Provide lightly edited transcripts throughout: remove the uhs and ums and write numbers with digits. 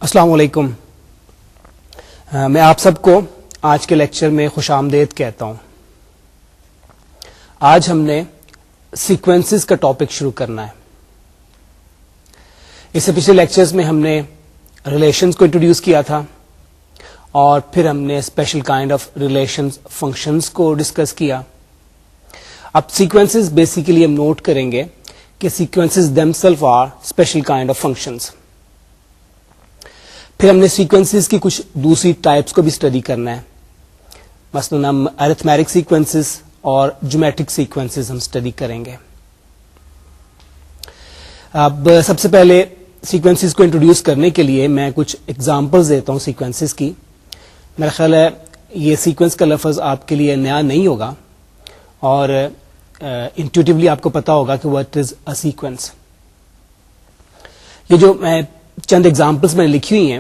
السلام علیکم. میں آپ سب کو آج کے لیکچر میں خوش آمدید کہتا ہوں. آج ہم نے سیکوینسز کا ٹاپک شروع کرنا ہے. اس سے پچھلے لیکچرز میں ہم نے ریلیشنز کو انٹروڈیوس کیا تھا اور پھر ہم نے special kind of relations functions کو ڈسکس کیا. اب سیکوینسز بیسیکلی ہم نوٹ کریں گے کہ sequences themselves are special kind of functions. پھر ہم نے سیکوینسز کی کچھ دوسری ٹائپس کو بھی اسٹڈی کرنا ہے. مثلا ہم ارتھمیٹک سیکوینسز اور جیومیٹرک سیکوینسز ہم اسٹڈی کریں گے. اب سب سے پہلے سیکوینسز کو انٹروڈیوس کرنے کے لیے میں کچھ ایگزامپلز دیتا ہوں سیکوینسز کی. میرا خیال ہے یہ سیکوینس کا لفظ آپ کے لیے نیا نہیں ہوگا اور انٹیوٹیولی آپ کو پتا ہوگا کہ واٹ از اے سیکوینس. یہ جو میں چند ایگزامپلس میں نے لکھی ہوئی ہیں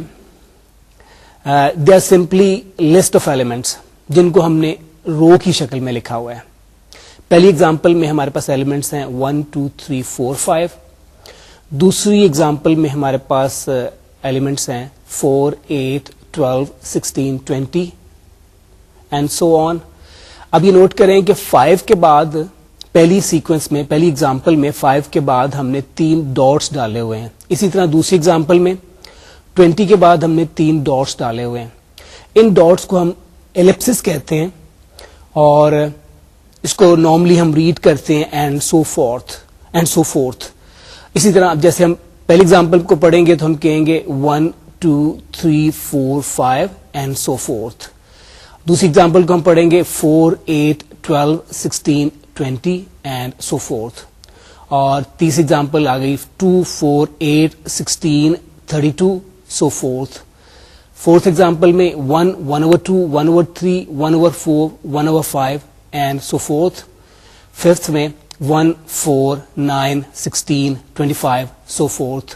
they are simply list of elements جن کو ہم نے رو کی شکل میں لکھا ہوا ہے. پہلی ایگزامپل میں ہمارے پاس ایلیمنٹس ہیں 1 2 3 4 5. دوسری ایگزامپل میں ہمارے پاس ایلیمنٹس ہیں 4 8 12 16 20 اینڈ سو آن. اب یہ نوٹ کریں کہ 5 کے بعد پہلی سیکوینس میں پہلی ایگزامپل میں 5 کے بعد ہم نے 3 ڈاٹس ڈالے ہوئے ہیں. اسی طرح دوسری ایگزامپل میں 20 کے بعد ہم نے 3 ڈاٹس ڈالے ہوئے ہیں. ان ڈاٹس کو ہم ایلپسس کہتے ہیں اور اس کو نارملی ہم ریڈ کرتے ہیں اینڈ سو فورتھ. اسی طرح اب جیسے ہم پہلی ایگزامپل کو پڑھیں گے تو ہم کہیں گے 1 2 3 4 5 اینڈ سو فورتھ. دوسری ایگزامپل کو ہم پڑھیں گے 4 8 12 16 20 اینڈ سو فورتھ. اور تیسری ایگزامپل آ گئی 2 4 8 16 32 سو فورتھ. فورتھ ایگزامپل میں 1 1/2 1/3 1/4 1/5 اینڈ سو فورتھ. ففتھ میں 1 4 9 16 25 سو فورتھ.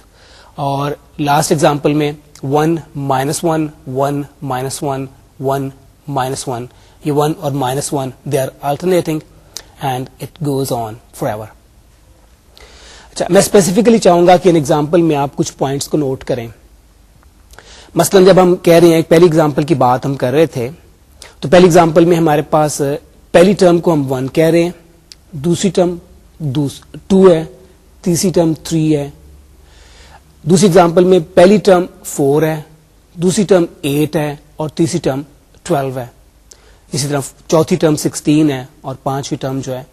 اور لاسٹ ایگزامپل میں 1 -1 1 -1 1 -1. یہ 1 اور -1 they are alternating and it goes on forever. اچھا میں اسپیسیفکلی چاہوں گا کہ ان ایگزامپل میں آپ کچھ پوائنٹس کو نوٹ کریں. مثلا جب ہم کہہ رہے ہیں پہلی ایگزامپل کی بات ہم کر رہے تھے تو پہلی ایگزامپل میں ہمارے پاس پہلی ٹرم کو ہم 1 کہہ رہے ہیں, دوسری ٹرم 2 ہے, تیسری ٹرم 3 ہے. دوسری ایگزامپل میں پہلی ٹرم 4 ہے, دوسری ٹرم 8 ہے اور تیسری ٹرم 12 ہے. اسی طرح چوتھی ٹرم 16 ہے اور پانچویں ٹرم جو ہے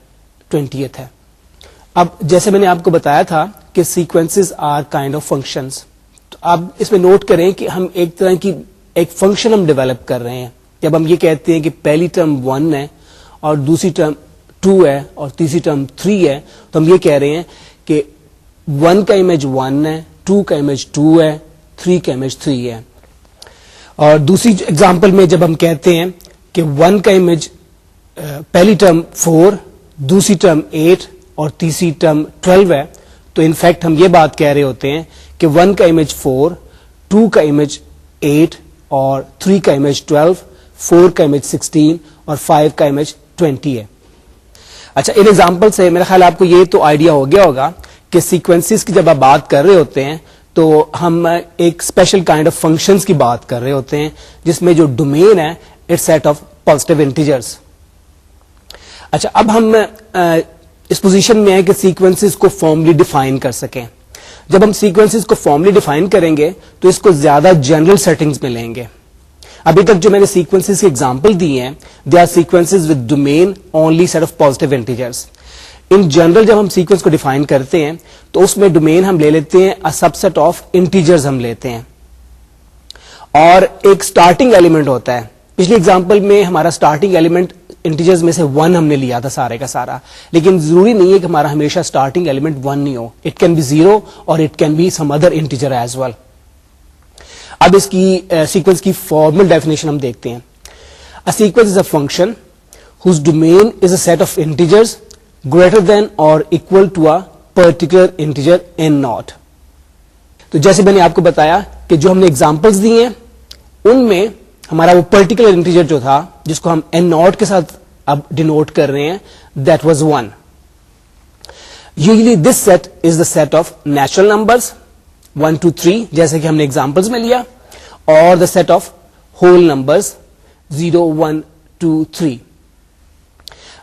20 ہے. اب جیسے میں نے آپ کو بتایا تھا کہ sequences are kind of functions, تو اب اس میں نوٹ کریں کہ ہم ایک طرح کی ایک فنکشن ہم ڈیولپ کر رہے ہیں. جب ہم یہ کہتے ہیں کہ پہلی ٹرم 1 ہے اور دوسری ٹرم 2 ہے اور تیسری ٹرم 3 ہے تو ہم یہ کہہ رہے ہیں کہ 1 کا امیج 1 ہے, 2 کا امیج 2 ہے, 3 کا امیج 3 ہے. اور دوسری ایگزامپل میں جب ہم کہتے ہیں کہ 1 کا امیج پہلی ٹرم 4, دوسری ٹرم 8 اور تیسری ٹرم 12 ہے تو انفیکٹ ہم یہ بات کہہ رہے ہوتے ہیں کہ 1 کا امیج 4, 2 کا امیج 8 اور 3 کا امیج 12, 4 کا امیج 16 اور 5 کا امیج 20 ہے. اچھا ان ایگزامپل سے میرا خیال آپ کو یہ تو آئیڈیا ہو گیا ہوگا کہ سیکوینسز کی جب آپ بات کر رہے ہوتے ہیں تو ہم ایک اسپیشل کائنڈ آف فنکشنز کی بات کر رہے ہوتے ہیں جس میں جو ڈومین ہے it's set of positive integers. اچھا اب ہم اس پوزیشن میں ہے کہ سیکوینسز کو فارملی ڈیفائن کر سکیں. جب ہم سیکوینسز کو فارملی ڈیفائن کریں گے تو اس کو زیادہ جنرل سیٹنگز میں لیں گے. ابھی تک جو میں نے سیکوینسز کی ایگزامپل دی ہیں they are sequences with domain only set of positive integers. In general جب ہم سیکوینس کو ڈیفائن کرتے ہیں تو اس میں ڈومین ہم لے لیتے ہیں ا سب سیٹ آف انٹیجرز ہم لیتے ہیں اور ایک سٹارٹنگ ایلیمنٹ ہوتا ہے. پچھلی ایگزامپل میں ہمارا سٹارٹنگ ایلیمنٹ انٹیجرز میں سے 1 ہم نے لیا تھا سارے کا سارا, لیکن ضروری نہیں ہے کہ ہمارا ہمیشہ سٹارٹنگ ایلیمنٹ 1 نہیں ہو. اٹ کین بی 0 اور it can be some other integer as well. اب اس کی سیکوینس کی فارمل ڈیفینیشن ہم دیکھتے ہیں. A sequence is a function whose domain is a set of integers greater than or equal to a particular integer n naught. تو جیسے میں نے آپ کو بتایا کہ جو ہم نے ایگزامپلس دی ہیں ان میں ہمارا وہ پرٹیکولر انٹیجر جو تھا جس کو ہم n naught کے ساتھ اب ڈینوٹ کر رہے ہیں that was 1. Usually this set is the set of natural numbers 1 2 3 جیسے کہ ہم نے ایگزامپلس میں لیا, اور the set of whole numbers 0 1 2 3.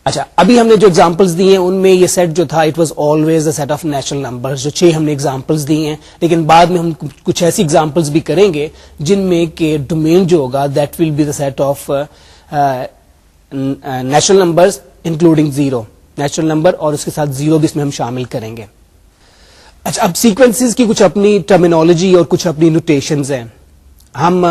اچھا, ابھی ہم نے جو ایگزامپلس دی ہیں ان میں یہ سیٹ جو تھا it was always the set of natural numbers, جو 6 ہم نے ایگزامپلس دی ہیں, لیکن بعد میں ہم کچھ ایسی ایگزامپلس بھی کریں گے جن میں کہ ڈومین جو ہوگا that will be the set of natural numbers including 0, natural number اور اس کے ساتھ 0 بھی اس میں ہم شامل کریں گے. اچھا, اب سیکوینسز کی کچھ اپنی ٹرمینالوجی اور کچھ اپنی نوٹیشنز ہیں. ہم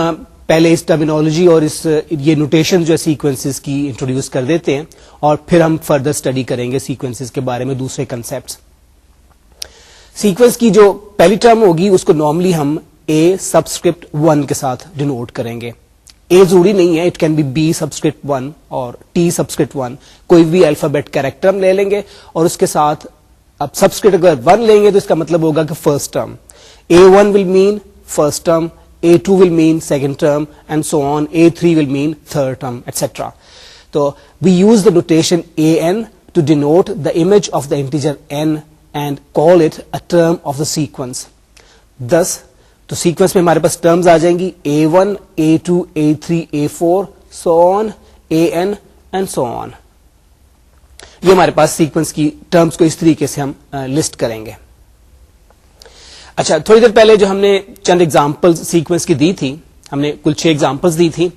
پہلے اس ٹرمینالوجی اور یہ نوٹیشن جو ہے سیکوینسز کی انٹروڈیوس کر دیتے ہیں, اور پھر ہم فردر اسٹڈی کریں گے سیکوینسز کے بارے میں دوسرے کنسیپٹس. سیکوینس کی جو پہلی ٹرم ہوگی اس کو نارملی ہم اے سبسکرپٹ 1 کے ساتھ ڈینوٹ کریں گے. اے ضروری نہیں ہے, it can be b subscript 1 اور ٹی سبسکرپٹ 1, کوئی بھی الفابیٹ کیریکٹر ہم لے لیں گے, اور اس کے ساتھ اب سبسکرپٹ اگر 1 لیں گے تو اس کا مطلب ہوگا کہ first term. A1 will mean first term, A2 will mean second term, and so on. A3 will mean third term, etc. So we use the notation an to denote the image of the integer n and call it a term of the sequence. Thus, تو sequence میں ہمارے پاس terms آ جائیں گی A1, A2, A3, A4, so on, An and so on. یہ ہمارے پاس sequence کی terms کو اس طریقے سے ہم لسٹ کریں گے. اچھا, تھوڑی دیر پہلے جو ہم نے چند ایگزامپل سیکوینس کی دی تھی, ہم نے کل 6 ایگزامپلس دی تھی,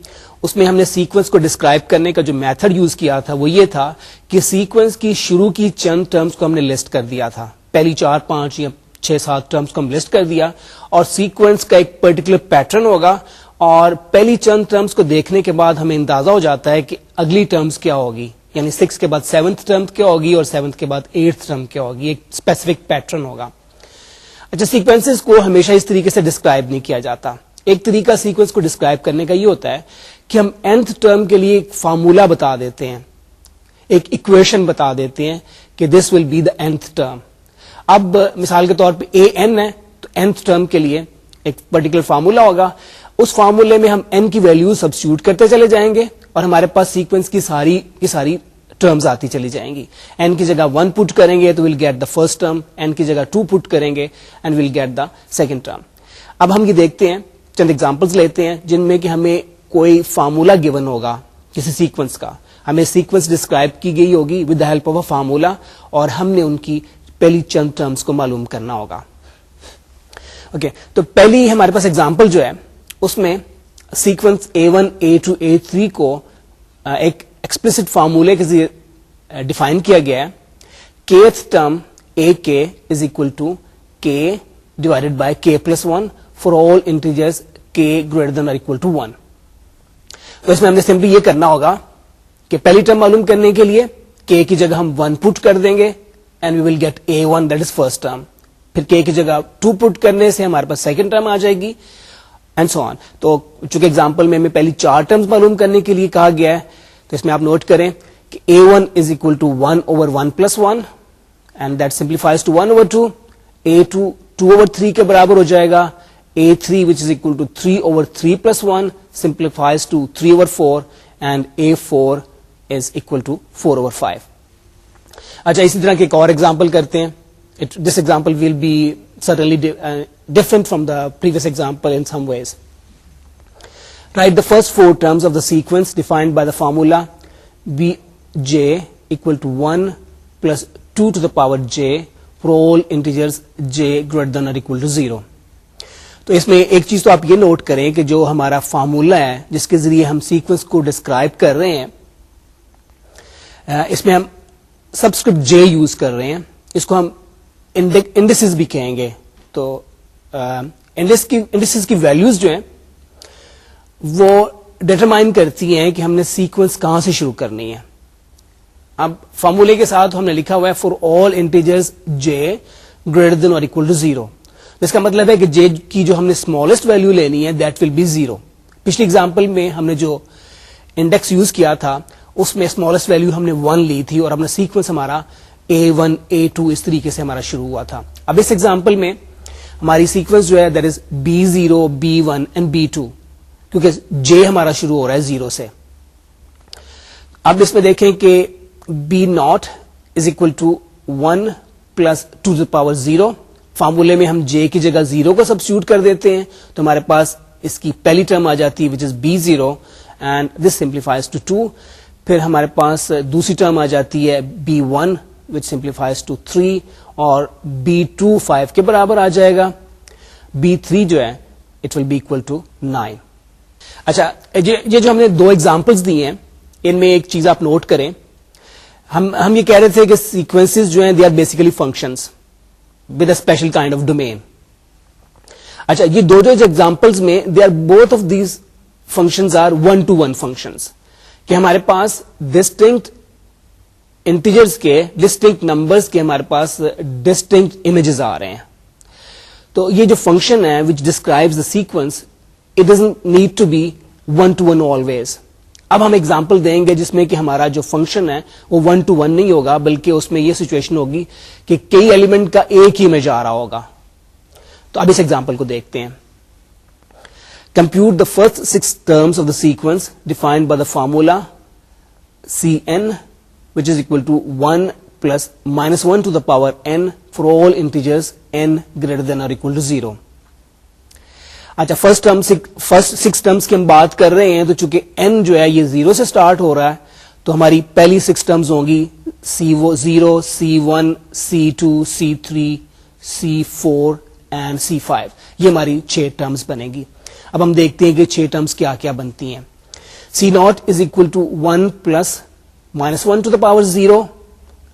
اس میں ہم نے سیکوینس کو ڈسکرائب کرنے کا جو میتھڈ یوز کیا تھا وہ یہ تھا کہ سیکوینس کی شروع کی چند ٹرمز کو ہم نے لسٹ کر دیا تھا. پہلی 4 5 یا 6 7 ٹرمز کو ہم لسٹ کر دیا, اور سیکوینس کا ایک پرٹیکولر پیٹرن ہوگا, اور پہلی چند ٹرمز کو دیکھنے کے بعد ہمیں اندازہ ہو جاتا ہے کہ اگلی ٹرمز کیا ہوگی, یعنی 6 کے بعد 7th ٹرم کیا ہوگی اور 7th کے بعد 8th ٹرم کیا ہوگی, ایک اسپیسیفک پیٹرن ہوگا. اچھا, سیکوینسز کو ہمیشہ اس طریقے سے ڈسکرائب نہیں کیا جاتا. ایک طریقہ سیکوینس کو ڈسکرائب کرنے کا یہ ہوتا ہے کہ ہم nth ٹرم کے لیے ایک فارمولا بتا دیتے ہیں, ایک ایکویشن بتا دیتے ہیں کہ this will be the nth term. اب مثال کے طور پہ an ہے تو nth ٹرم کے لیے ایک پرٹیکولر فارمولا ہوگا, اس فارمولے میں ہم n کی ویلیو سبسٹیوٹ کرتے چلے جائیں گے, اور ہمارے پاس سیکوینس کی ساری ٹرمز آتی چلی جائیں گی. n کی جگہ 1 پٹ کریں گے تو we'll get the first term, n کی جگہ 2 پٹ کریں گے and we'll get the second term. اب ہم یہ دیکھتے ہیں, چند ایگزامپلس لیتے ہیں جن میں کہ ہمیں کوئی فارمولا گیون ہوگا کسی سیکوینس کا, ہمیں سیکوینس ڈسکرائب کی گئی ہوگی with the help of a formula, اور ہم نے ان کی پہلی چند ٹرمز کو معلوم کرنا ہوگا. اوکے, تو پہلی ہمارے پاس ایگزامپل جو ہے اس میں سیکوینس A1 A2 A3 کو ایک ایکسپلسٹ فارمولے کے ذریعے ڈیفائن کیا گیا ہے. kth term AK is equal to K divided by K plus 1 for all integers K greater than or equal to 1. تو اس میں ہم نے سمپلی یہ کرنا ہوگا کہ پہلی ٹرم معلوم کرنے کے لیے K کی جگہ ہم 1 پٹ کر دیں گے and we will get A1 that is first term. پھر K کی جگہ 2 پٹ کرنے سے ہمارے پاس سیکنڈ ٹرم آ جائے گی اینڈ سو آن. تو چونکہ ایگزامپل میں ہمیں پہلی 4 ٹرمز معلوم کرنے کے لیے کہا گیا ہے, تو اس میں آپ نوٹ کریں کہ A1 is equal to 1 over 1 plus 1 and that simplifies to 1 over 2. A2 2 over 3 کے برابر ہو جائے گا. A3 which is equal to 3 over 3 plus 1 simplifies to 3 over 4 and A4 is equal to 4 over 5. اچھا, اسی طرح کے ایک اور ایگزامپل کرتے ہیں. This example will be certainly different from the previous example in some ways. Write the first 4 terms of the sequence defined by the formula bj equal to 1 plus 2 to the power j for all integers j greater than or equal to 0. تو اس میں ایک چیز تو آپ یہ note کریں کہ جو ہمارا فارمولا ہے جس کے ذریعے ہم سیکوینس کو ڈسکرائب کر رہے ہیں, اس میں ہم سبسکرپٹ j یوز کر رہے ہیں. اس کو ہم انڈیسز بھی کہیں گے. تو انڈیسز کی ویلیوز جو ہیں وہ ڈیٹرمائن کرتی ہیں کہ ہم نے سیکوینس کہاں سے شروع کرنی ہے. اب فارمولے کے ساتھ ہم نے لکھا ہوا ہے for all integers j greater than or equal to 0. اس کا مطلب ہے کہ j کی جو ہم نے اسمالسٹ ویلیو لینی ہے دیٹ ول بی 0. پچھلی ایگزامپل میں ہم نے جو انڈیکس یوز کیا تھا اس میں اسمالسٹ ویلیو ہم نے 1 لی تھی, اور ہم نے سیکوینس ہمارا A1 A2 اس طریقے سے ہمارا شروع ہوا تھا. اب اس ایگزامپل میں ہماری سیکوینس جو ہے that is B0 B1 and B2, کیونکہ j ہمارا شروع ہو رہا ہے 0 سے. اب اس میں دیکھیں کہ B0 is equal to 1 plus 2 to the power 0 فارمولے میں ہم j کی جگہ 0 کو سبسٹیوٹ کر دیتے ہیں تو ہمارے پاس اس کی پہلی ٹرم آ جاتی ہے which is b0 and this simplifies to 2. پھر ہمارے پاس دوسری ٹرم آ جاتی ہے b1 وچ سمپلیفائز ٹو 3 اور b2 5 کے برابر آ جائے گا. b3 جو ہے it will be equal to 9. اچھا یہ جو ہم نے دو ایگزامپلس دی ہیں ان میں ایک چیز آپ نوٹ کریں, ہم یہ کہہ رہے تھے کہ سیکوینسز جو ہیں they are basically functions with a special kind of domain. اچھا یہ دو ایگزامپلس میں they are both of these functions are 1-to-1 functions, کہ ہمارے پاس ڈسٹنکٹ انٹیجرز کے ڈسٹنکٹ نمبرز کے ہمارے پاس ڈسٹنکٹ امیجز آ رہے ہیں. تو یہ جو فنکشن ہے which describes the sequence it doesn't need to be 1-to-1 always. اب ہم ایگزامپل دیں گے جس میں کہ ہمارا جو فنکشن ہے وہ 1-to-1 نہیں ہوگا بلکہ اس میں یہ سچویشن ہوگی کہ کئی ایلیمنٹ کا ایک ہی امیج آ رہا ہوگا. تو اب اس ایگزامپل کو دیکھتے ہیں. Compute the first 6 terms of the sequence defined by the formula Cn which is equal to 1 plus -1 to the power n for all integers n greater than or equal to 0. اچھا first 6 terms کی ہم بات کر رہے ہیں تو چونکہ n جو ہے یہ 0 سے سٹارٹ ہو رہا ہے تو ہماری پہلی 6 terms ہوں گی C0, C1, C2, C3, C4 and C5. یہ ہماری 6 terms بنے گی. اب ہم دیکھتے ہیں کہ 6 terms کیا کیا بنتی ہیں. C0 is equal to 1 plus -1 to the power 0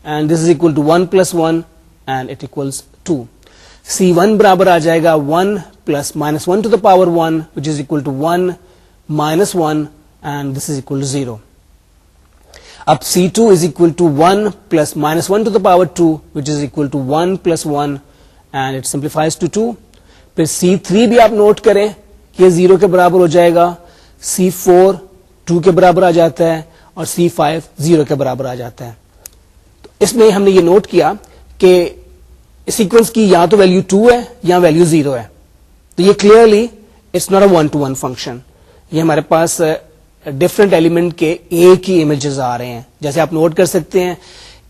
and this is equal to 1 plus 1 and it equals 2. C1 برابر آ جائے گا 1 plus -1 to the power 1 which is equal to 1 minus 1 and this is equal to 0. اب C2 is equal to 1 plus -1 to the power 2 which is equal to 1 plus 1 and it simplifies to 2. پھر C3 بھی آپ note کریں کہ 0 کے برابر ہو جائے گا, C4 2 کے برابر آ جاتا ہے اور C5 0 کے برابر آ جاتا ہے. تو اس میں ہم نے یہ نوٹ کیا کہ سیکوینس کی یا تو ویلیو 2 ہے یا ویلیو 0 ہے. تو یہ clearly it's not a 1-to-1 function. یہ ہمارے پاس ڈفرنٹ ایلیمنٹ کے ایک ہی امیجز آ رہے ہیں. جیسے آپ نوٹ کر سکتے ہیں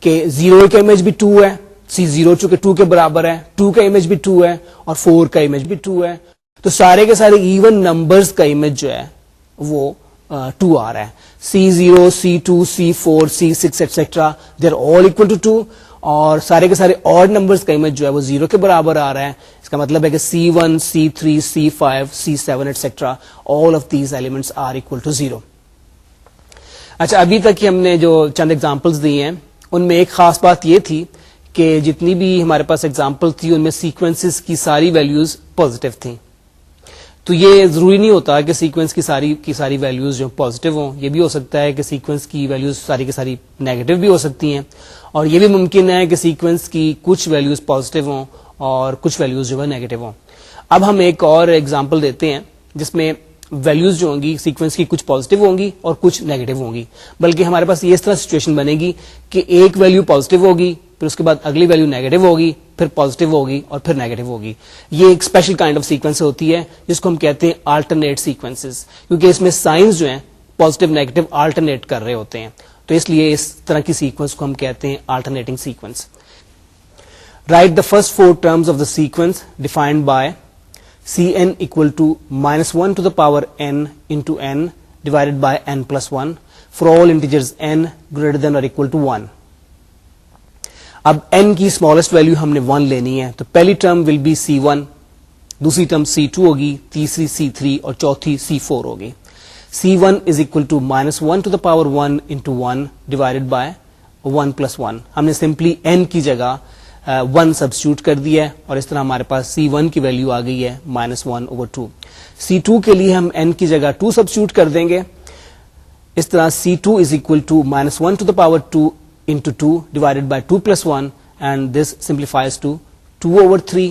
کہ 0 کا امیج بھی 2 ہے, C0 چونکہ 2 کے برابر ہے, 2 کا امیج بھی 2 ہے اور 4 کا امیج بھی 2 ہے. تو سارے کے سارے ایون نمبرز کا امیج جو ہے وہ 2 آ رہا ہے. C0, C2, C4, C6 etcetera they are all equal to 2 اور سارے کے سارے آڈ نمبرز کا امیج جو ہے وہ 0 کے برابر آ رہا ہے. اس کا مطلب ہے کہ C1, C3, C5, C7 etcetera all of these elements are equal to 0. اچھا ابھی تک ہم نے جو چند ایگزامپلس دی ہیں ان میں ایک خاص بات یہ تھی کہ جتنی بھی ہمارے پاس ایگزامپل تھی ان میں سیکوینسز کی ساری ویلیوز پازیٹیو تھیں. تو یہ ضروری نہیں ہوتا کہ سیکوینس کی ساری ویلیوز جو پازیٹیو ہوں. یہ بھی ہو سکتا ہے کہ سیکوینس کی ویلیوز ساری کی ساری نیگیٹو بھی ہو سکتی ہیں اور یہ بھی ممکن ہے کہ سیکوینس کی کچھ ویلیوز پازیٹیو ہوں اور کچھ ویلیوز جو ہے نیگیٹو ہوں. اب ہم ایک اور ایگزامپل دیتے ہیں جس میں ویلیوز جو ہوں گی سیکوینس کی کچھ پازیٹیو ہوں گی اور کچھ نیگیٹو ہوں گی, بلکہ ہمارے پاس یہ اس طرح سچویشن بنے گی کہ ایک ویلیو پازیٹیو ہوگی, پھر اس کے بعد اگلی ویلیو نیگیٹو ہوگی, پھر پازیٹیو ہوگی اور پھر نیگیٹو ہوگی. یہ ایک اسپیشل کائنڈ آف سیکوینس ہوتی ہے جس کو ہم کہتے ہیں آلٹرنیٹ سیکوینسز, کیونکہ اس میں سائنس جو ہیں پازیٹیو نیگیٹو آلٹرنیٹ کر رہے ہوتے ہیں. تو اس لیے اس طرح کی سیکوینس کو ہم کہتے ہیں alternating sequence. Right the first 4 terms of the sequence defined by Cn equal to -1 to the power n into n divided by n plus 1 for all integers n greater than or equal to 1. اب n کی smallest value ہم نے 1 لینی ہے تو پہلی term will be C1, دوسری term C2 ہوگی, تیسری C3 اور چوتھی C4 ہوگی. C1 is equal to -1 to the power 1 into 1 divided by 1 plus 1. ہم نے سمپلی n کی جگہ 1 سبسٹیوٹ کر دیا ہے اور اس طرح ہمارے پاس C1 کی ویلیو آ گئی ہے -1/2. C2 کے لیے ہم n کی جگہ 2 سبسٹیوٹ کر دیں گے. اس طرح C2 is equal to -1 to the power 2 into 2 divided by 2 plus 1 and this simplifies to 2/3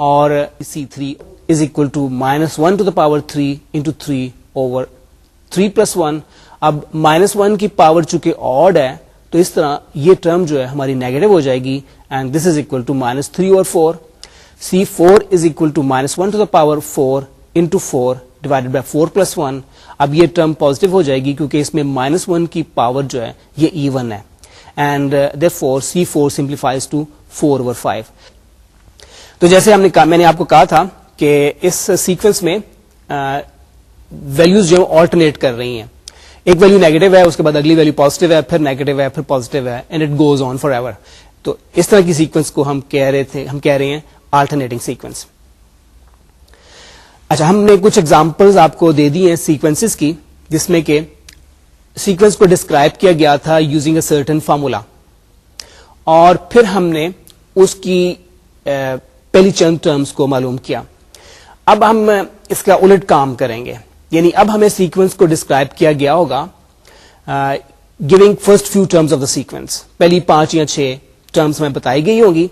اور C3 is equal to -1 to the power 3 into 3/3 plus 1. اب -1 کی پاور چونکہ آڈ ہے تو اس طرح یہ ٹرم جو ہے ہماری نیگیٹو ہو جائے گی and this is equal to -3/4. C4 is equal to -1 to the power 4 into 4 divided by 4 plus 1. اب یہ ٹرم پازیٹیو ہو جائے گی کیونکہ اس میں -1 کی پاور جو ہے یہ ایون ہے and therefore C4 simplifies to 4/5. تو جیسے میں نے آپ کو کہا تھا کہ اس سیکوینس میں ویلیوز جو آلٹرنیٹ کر رہی ہیں, ایک ویلیو نیگیٹو ہے, اس کے بعد اگلی ویلیو پازیٹیو ہے, پھر نیگیٹو ہے, پھر پازیٹیو ہے, and it goes on for ever. تو اس طرح کی سیکوینس کو ہم کہہ رہے ہیں آلٹرنیٹنگ سیکوینس. اچھا, ہم نے کچھ ایگزامپلز آپ کو دے دی ہیں سیکوینسز کی, جس میں کہ سیکوینس کو ڈسکرائب کیا گیا تھا یوزنگ اے سرٹن فارمولا, اور پھر ہم نے اس کی پہلی چند ٹرمز کو معلوم کیا. اب ہم اس کا الٹ کام کریں گے, یعنی اب ہمیں سیکوینس کو ڈسکرائب کیا گیا ہوگا giving first few terms of the sequence, پہلی 5 یا 6 ٹرمز ہمیں بتائی گئی ہوگی,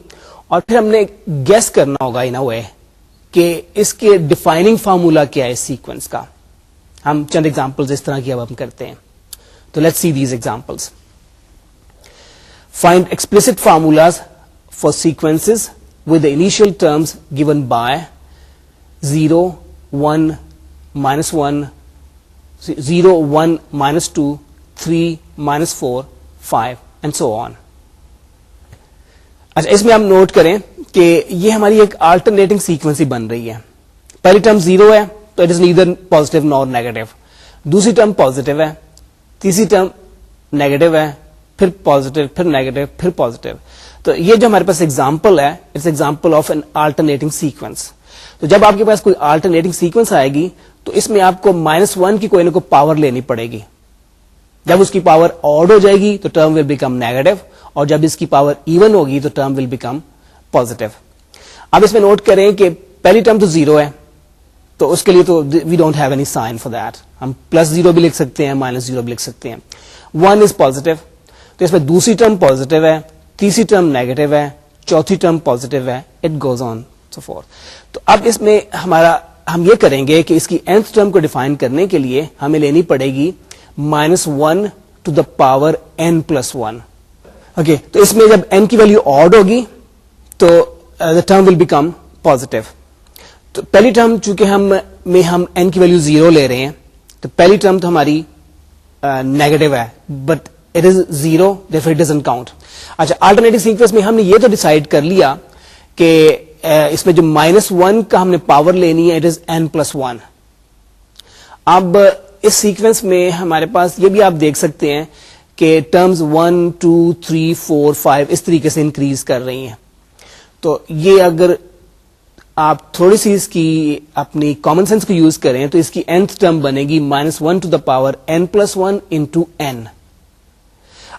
اور پھر ہم نے گیس کرنا ہوگا ان اے وے کہ اس کے ڈیفائننگ فارمولا کیا ہے اس سیکوینس کا. ہم چند ایگزامپلز اس طرح کی اب ہم کرتے ہیں. تو let's see these examples. Find explicit formulas for sequences with the initial terms given by 0, 1, -1, 0, 1, -2, 3, -4, 5 and so on. اچھا, اس میں ہم نوٹ کریں کہ یہ ہماری ایک آلٹرنیٹنگ سیکوینس ہی بن رہی ہے. پہلی ٹرم 0 ہے تو it is neither positive Noor negative, دوسری ٹرم پازیٹیو ہے, تیسری ٹرم نیگیٹو ہے, پھر پازیٹیو, پھر نیگیٹو, پھر پازیٹیو. تو یہ جو ہمارے پاس ایگزامپل ہے, it's example of an alternating sequence. تو جب آپ کے پاس کوئی آلٹرنیٹنگ سیکوینس آئے گی تو اس میں آپ کو -1 کی کوئی نہ کوئی پاور لینی پڑے گی. جب اس کی پاور آڈ ہو جائے گی تو ٹرم ول بیکم نیگیٹو, اور جب اس کی پاور ایون ہوگی تو ٹرم ول بیکم پازیٹیو. اب اس میں نوٹ کریں کہ پہلی ٹرم تو 0 ہے, تو اس کے لیے تو we don't have any sign for that. ہم +0 بھی لکھ سکتے ہیں, -0 بھی لکھ سکتے ہیں. 1 از پازیٹیو, تو اس میں دوسری ٹرم پازیٹیو ہے, تیسری ٹرم نیگیٹو ہے, چوتھی ٹرم پازیٹیو ہے, it goes on so forth. تو اب اس میں ہم یہ کریں گے کہ اس کی nth ٹرم کو ڈیفائن کرنے کے لیے ہمیں لینی پڑے گی -1 to the power n+1. Okay, تو اس میں جب n کی ویلو آڈ ہوگی تو the term will become positive. تو پہلی ٹرم چونکہ ہم n کی ویلو 0 لے رہے ہیں, تو پہلی ٹرم تو ہماری نیگیٹو ہے, but it is 0, therefore it doesn't count. اچھا, آلٹرنیٹنگ سیکوینس میں ہم نے یہ تو ڈیسائیڈ کر لیا کہ اس میں جو -1 کا ہم نے پاور لینی ہے, اٹ از n+1. اب اس سیکوینس میں ہمارے پاس یہ بھی آپ دیکھ سکتے ہیں کہ ٹرمز 1, 2, 3, 4, 5 اس طریقے سے انکریز کر رہی ہیں. تو یہ اگر آپ تھوڑی سی اس کی اپنی کامن سینس کو یوز کریں تو اس کی nth ٹرم بنے گی -1 to the power n+1 into n.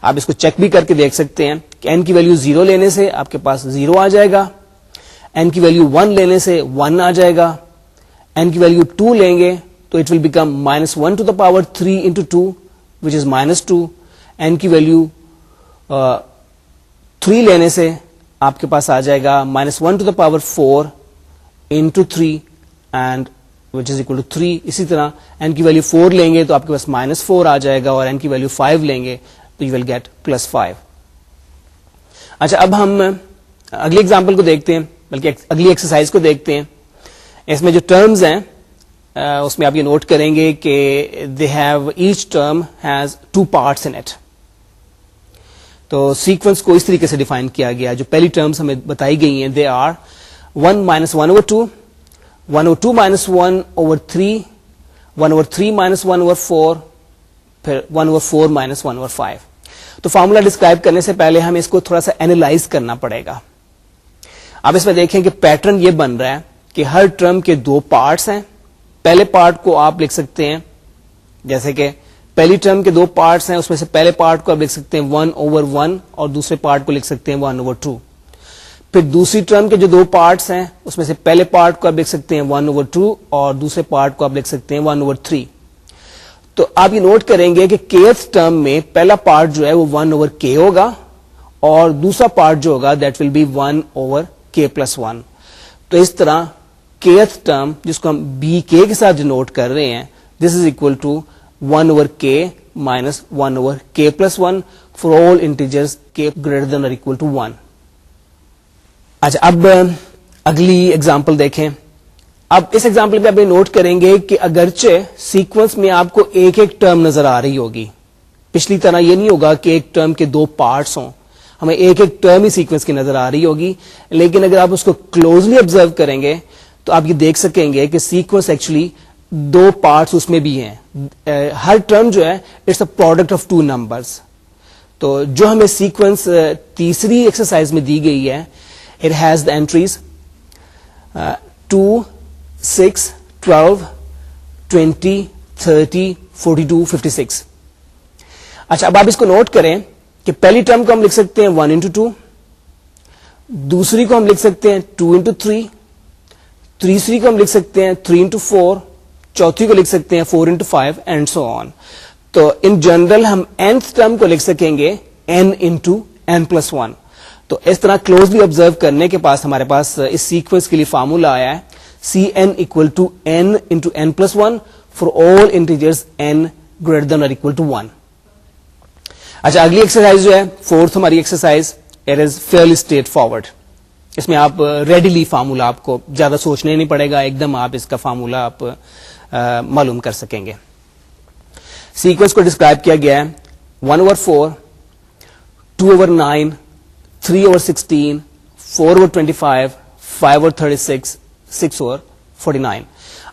آپ اس کو چیک بھی کر کے دیکھ سکتے ہیں کہ n کی ویلو 0 لینے سے آپ کے پاس 0 آ جائے گا, n کی ویلو 1 لینے سے 1 آ جائے گا, n کی ویلو 2 لیں گے تو it will become -1 to the power 3 into 2 which is -2. n کی ویلو 3 لینے سے آپ کے پاس آ جائے گا -1 to the power 4 into 3 and which is equal to 3. اسی طرح n کی ویلو 4 لیں گے تو آپ کے پاس -4 آ جائے گا, اور n کی ویلو 5 لیں گے تو یو ول گیٹ +5. اچھا, اب ہم اگلی ایگزامپل کو دیکھتے ہیں, بلکہ اگلی ایکسرسائز کو دیکھتے ہیں. اس میں جو ٹرمز ہیں اس میں آپ یہ نوٹ کریں گے کہ they have each term has 2 parts in it. تو سیکوینس کو اس طریقے سے ڈیفائن کیا گیا, جو پہلی ٹرمز ہمیں بتائی گئی ہیں دے آر 1 -1/2, 1/2 -1/3, 1/3 -1/4, پھر 1/4 -1/5. تو فارمولا ڈسکرائب کرنے سے پہلے ہمیں اس کو تھوڑا سا اینالائز کرنا پڑے گا. اب اس میں دیکھیں کہ پیٹرن یہ بن رہا ہے کہ ہر ٹرم کے 2 پارٹس ہیں. پہلے پارٹ کو آپ لکھ سکتے ہیں جیسے کہ پہلی ٹرم کے 2 پارٹس ہیں, اس میں سے پہلے پارٹ کو آپ لکھ سکتے ہیں 1/1 اور دوسرے پارٹ کو لکھ سکتے ہیں 1/2. پھر دوسری ٹرم کے جو 2 پارٹس ہیں اس میں سے پہلے پارٹ کو آپ لکھ سکتے ہیں 1/2 اور دوسرے پارٹ کو آپ لکھ سکتے ہیں 1/3. تو آپ یہ نوٹ کریں گے کہ kth ٹرم میں پہلا پارٹ جو ہے وہ 1/k ہوگا, اور دوسرا پارٹ جو ہوگا دیٹ ول بی 1/k+1. تو اس طرح kth ٹرم جس کو ہم bk کے ساتھ ڈینوٹ کر رہے ہیں, this is equal to 1/k minus 1/k+1 for all integers k greater than or equal to 1. اچھا, اب اگلی ایگزامپل دیکھیں. اب اس ایگزامپل میں آپ نوٹ کریں گے کہ اگرچہ سیکوینس میں آپ کو ایک ایک ٹرم نظر آ رہی ہوگی, پچھلی طرح یہ نہیں ہوگا کہ ایک ٹرم کے 2 پارٹس ہوں. ہمیں ایک ایک ٹرم ہی سیکوینس کی نظر آ رہی ہوگی, لیکن اگر آپ اس کو کلوزلی آبزرو کریں گے تو آپ یہ دیکھ سکیں گے کہ سیکوینس ایکچولی دو پارٹس اس میں بھی ہیں. ہر ٹرم جو ہے it's a product of two numbers. تو جو ہمیں سیکوینس تیسری ایکسرسائز میں دی گئی ہے, اٹ ہیز دا اینٹریز 2, 6, 12, 20, 30, 42, 56. اچھا, اب آپ اس کو نوٹ کریں کہ پہلی ٹرم کو ہم لکھ سکتے ہیں 1 into 2, دوسری کو ہم لکھ سکتے ہیں 2 into 3, تیسری کو ہم لکھ سکتے ہیں 3 into 4, چوتھی کو لکھ سکتے ہیں 4 into 5 اینڈ سو آن. تو ان جنرل ہم nth ٹرم کو لکھ سکیں گے n into n+1. تو اس طرح کلوزلی آبزرو کرنے کے پاس ہمارے پاس اس سیکوینس کے لیے فارمولا آیا ہے Cn equal to n into n+1 for all integers n greater than or equal to 1. اچھا, اگلی ایکسرسائز جو ہے فورتھ ہماری exercise, it is fairly straightforward. اس میں آپ ریڈیلی فارمولا, آپ کو زیادہ سوچنے نہیں پڑے گا, ایک دم آپ اس کا فارمولا آپ معلوم کر سکیں گے. سیکوینس کو ڈسکرائب کیا گیا ہے 1/4, 2/9, 3/16, 4/25, 5/36, 6/49.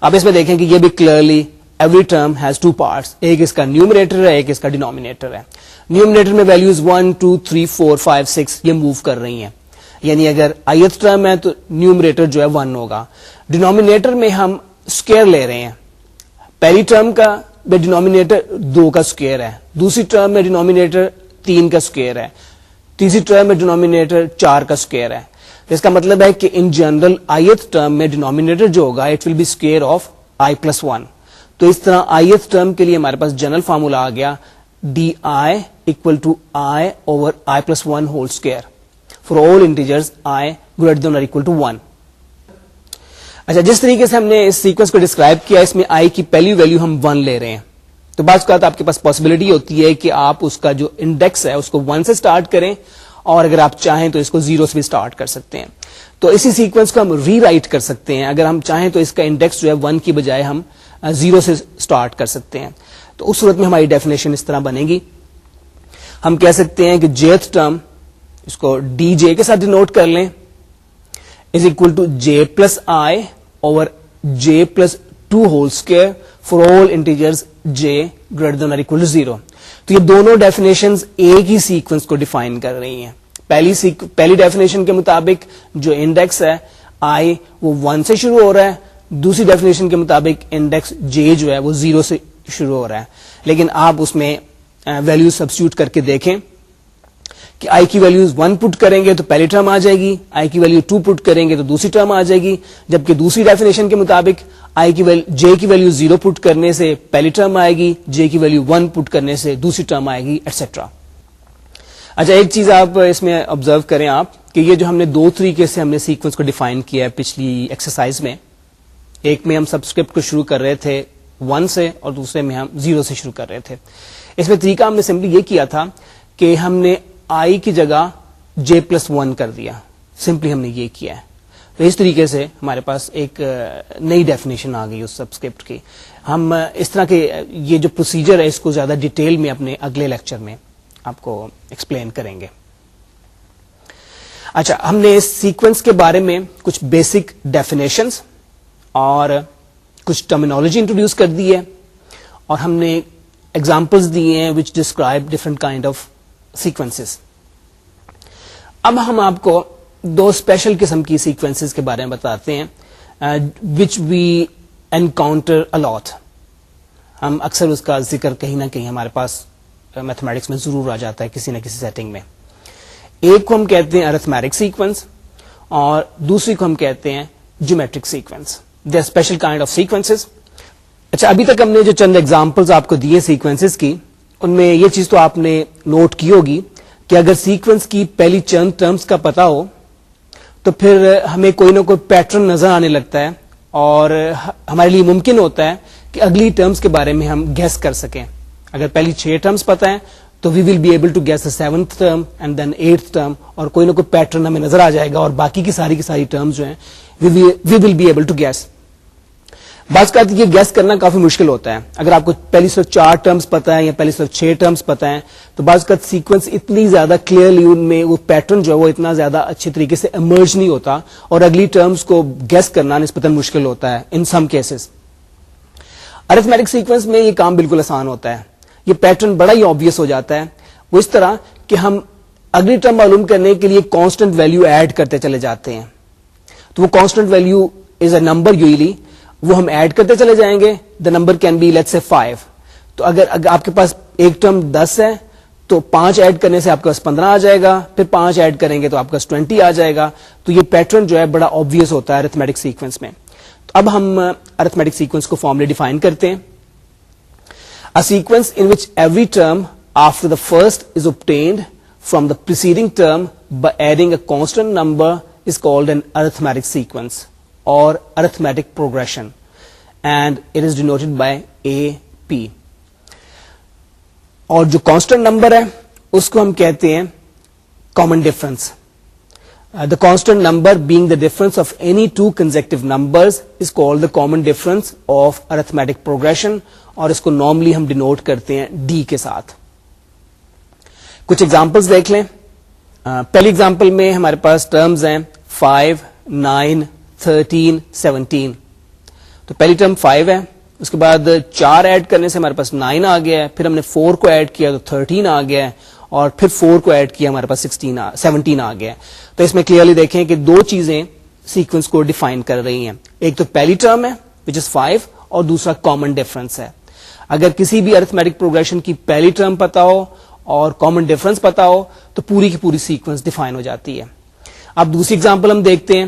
اب اس میں دیکھیں کہ یہ بھی clearly every term has two parts, ایک اس کا نیومریٹر ہے, ایک اس کا ڈینومینیٹر ہے. نیومریٹر میں ویلیوز 1, 2, 3, 4, 5, 6 یہ موو کر رہی ہیں, یعنی اگر ith ٹرم ہے تو نیومریٹر جو ہے 1 ہوگا. ڈینومینیٹر میں ہم اسکوئر لے رہے ہیں, پہلی ٹرم کا ڈینومینیٹر 2 کا اسکوئر ہے, دوسری ٹرم میں ڈینومینیٹر 3 کا اسکوئر ہے, تیسری ٹرم میں ڈینومینیٹر 4 کا اسکوئر ہے. اس کا مطلب ہے کہ ان جنرل ith ٹرم میں ڈینومینیٹر جو ہوگا it will be square of i+1. تو اس طرح ith ٹرم کے لیے ہمارے پاس جنرل فارمولا آ گیا di equal to I over i+1 whole square for all integers I greater than or equal to 1. اچھا, جس طریقے سے ہم نے اس سیکوینس کو ڈسکرائب کیا, اس میں I کی پہلی ویلیو ہم 1 لے رہے ہیں. تو بعض اوقات آپ کے پاس پاسبلٹی ہوتی ہے کہ آپ اس کا جو انڈیکس ہے اس کو 1 سے سٹارٹ کریں, اور اگر آپ چاہیں تو اس کو 0 سے بھی سٹارٹ کر سکتے ہیں. تو اسی سیکوینس کو ہم ری رائٹ کر سکتے ہیں, اگر ہم چاہیں تو اس کا انڈیکس جو ہے 1 کی بجائے ہم 0 سے سٹارٹ کر سکتے ہیں. تو اس صورت میں ہماری ڈیفینیشن اس طرح بنے گی, ہم کہہ سکتے ہیں کہ jth ٹرم, اس کو ڈی جے کے ساتھ ڈینوٹ کر لیں, is equal to j plus i over j plus 2 whole square for all integers j greater than or equal to 0. تو یہ دونوں ڈیفینیشنز ایک ہی سیکوینس کو ڈیفائن کر رہی ہیں. پہلی ڈیفینیشن کے مطابق جو انڈیکس ہے آئی وہ 1 سے شروع ہو رہا ہے, دوسری ڈیفینیشن کے مطابق انڈیکس جے جو ہے وہ 0 سے شروع ہو رہا ہے. لیکن آپ اس میں ویلیو سبسٹیوٹ کر کے دیکھیں کہ آئی کی ویلیوز 1 پٹ کریں گے تو پہلی ٹرم آ جائے گی, آئی کی ویلیو 2 پٹ کریں گے تو دوسری ٹرم آ جائے گی, جبکہ دوسری ڈیفینیشن کے مطابق جے کی ویلیو 0 پٹ کرنے سے پہلی ٹرم آئے گی, جے کی ویلیو 1 پٹ کرنے سے دوسری ٹرم آئے گی, ایٹسٹرا. اچھا, ایک چیز آپ اس میں آبزرو کریں آپ کہ یہ جو ہم نے 2 طریقے سے ہم نے سیکوینس کو ڈیفائن کیا ہے پچھلی ایکسرسائز میں, ایک میں ہم سبسکرپٹ کو شروع کر رہے تھے 1 سے اور دوسرے میں ہم 0 سے شروع کر رہے تھے. اس میں طریقہ ہم نے سمپلی یہ کیا تھا کہ ہم نے آئی کی جگہ j+1 کر دیا, سمپلی ہم نے یہ کیا ہے. تو اس طریقے سے ہمارے پاس ایک نئی ڈیفینیشن آ گئی اس سبسکرپٹ کی. ہم اس طرح کے یہ جو پروسیجر ہے اس کو زیادہ ڈیٹیل میں اپنے اگلے لیکچر میں آپ کو ایکسپلین کریں گے. اچھا, ہم نے اس سیکوینس کے بارے میں کچھ بیسک ڈیفینیشنز اور کچھ ٹرمینالوجی انٹروڈیوس کر دی ہے, اور ہم نے ایگزامپلز دیے ہیں which describe different kind of sequences. اب ہم آپ کو 2 اسپیشل قسم کی سیکوینسز کے بارے میں بتاتے ہیں وچ وی انکاؤنٹر الاٹ. ہم اکثر اس کا ذکر کہیں نہ کہیں ہمارے پاس میتھمیٹکس میں ضرور آ جاتا ہے کسی نہ کسی سیٹنگ میں. ایک کو ہم کہتے ہیں ارتھمیٹک سیکوینس اور دوسری کو ہم کہتے ہیں geometric sequence. They are special kind of sequences. اچھا, ابھی تک ہم نے جو چند ایگزامپلز آپ کو دیے سیکوینسز کی, ان میں یہ چیز تو آپ نے نوٹ کی ہوگی کہ اگر سیکوینس کی پہلی چند ٹرمز کا پتا ہو تو پھر ہمیں کوئی نہ کوئی پیٹرن نظر آنے لگتا ہے, اور ہمارے لیے ممکن ہوتا ہے کہ اگلی ٹرمز کے بارے میں ہم گیس کر سکیں. اگر پہلی 6 ٹرمز پتہ ہیں تو we will be able to guess the 7th term and then 8th term, اور کوئی نہ کوئی پیٹرن ہمیں نظر آ جائے گا, اور باقی کی ساری ٹرمز جو ہیں we will be able to guess. بعض کا یہ گیس کرنا کافی مشکل ہوتا ہے. اگر آپ کو پہلی صرف 4 ٹرمز پتا ہے یا پہلی صرف 6 ٹرمز پتا ہے تو بعض کا سیکوینس اتنی زیادہ کلیئرلی ان میں وہ پیٹرن جو ہے وہ اتنا زیادہ اچھے طریقے سے ایمرج نہیں ہوتا اور اگلی ٹرمز کو گیس کرنا نسبتاً مشکل ہوتا ہے ان سم کیسز. ارتھمیٹک سیکوینس میں یہ کام بالکل آسان ہوتا ہے, یہ پیٹرن بڑا ہی آبویس ہو جاتا ہے. وہ اس طرح کہ ہم اگلی ٹرم معلوم کرنے کے لیے کانسٹنٹ ویلیو ایڈ کرتے چلے جاتے ہیں. تو وہ constant value is a number usually, وہ ہم ایڈ کرتے چلے جائیں گے. The number can be let's say 5. تو اگر آپ کے پاس ایک ٹرم 10 ہے تو 5 ایڈ کرنے سے آپ کے پاس 15 آ جائے گا, پھر 5 ایڈ کریں گے تو آپ کے پاس 20 آ جائے گا. تو یہ پیٹرن جو ہے بڑا آبویس ہوتا ہے ارتھمیٹک سیکوینس میں. تو اب ہم ارتھمیٹک سیکوینس کو فارملی ڈیفائن کرتے ہیں. A sequence in which every term after the first is obtained from the preceding term by adding a constant number is called an arithmetic sequence or arithmetic progression, and it is denoted by AP. اور جو constant number ہے اس کو ہم کہتے ہیں common difference. The constant number being the difference of any two consecutive numbers is called the common difference of arithmetic progression, اور اس کو normally ہم ڈینوٹ کرتے ہیں ڈی کے ساتھ. کچھ ایگزامپلس دیکھ لیں. پہلی ایگزامپل میں ہمارے پاس ٹرمز ہیں 5, 9, 13, 17. تو پہلی ٹرم 5 ہے, اس کے بعد 4 ایڈ کرنے سے ہمارے پاس 9 آ گیا ہے, پھر ہم نے 4 کو ایڈ کیا تو 13 آ گیا ہے, اور پھر 4 کو ایڈ کیا ہمارے پاس 17 آ گیا ہے. تو اس میں کلیئرلی دیکھیں کہ دو چیزیں سیکوینس کو ڈیفائن کر رہی ہیں. ایک تو پہلی ٹرم ہے وچ از 5, اور دوسرا کامن ڈفرنس ہے. اگر کسی بھی ارتھمیٹک پروگریشن کی پہلی ٹرم پتا ہو اور کامن ڈفرنس پتا ہو تو پوری کی پوری سیکوینس ڈیفائن ہو جاتی ہے. اب دوسری ایگزامپل ہم دیکھتے ہیں.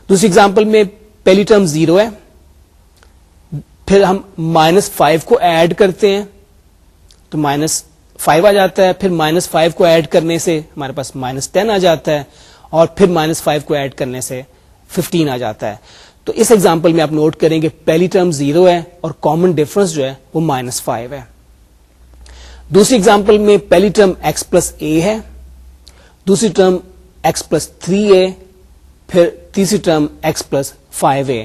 دوسری ایگزامپل میں پہلی ٹرم 0 ہے, پھر ہم -5 کو ایڈ کرتے ہیں تو -5 آ جاتا ہے, پھر -5 کو ایڈ کرنے سے ہمارے پاس -10 آ جاتا ہے, اور پھر -5 کو ایڈ کرنے سے 15 آ جاتا ہے. تو اس ایگزامپل میں آپ نوٹ کریں کہ پہلی ٹرم 0 ہے اور کامن ڈفرنس جو ہے وہ -5 ہے. دوسری ایگزامپل میں پہلی ٹرم x+a ہے, دوسری ٹرم x+3a, پھر تیسری ٹرم x+5a.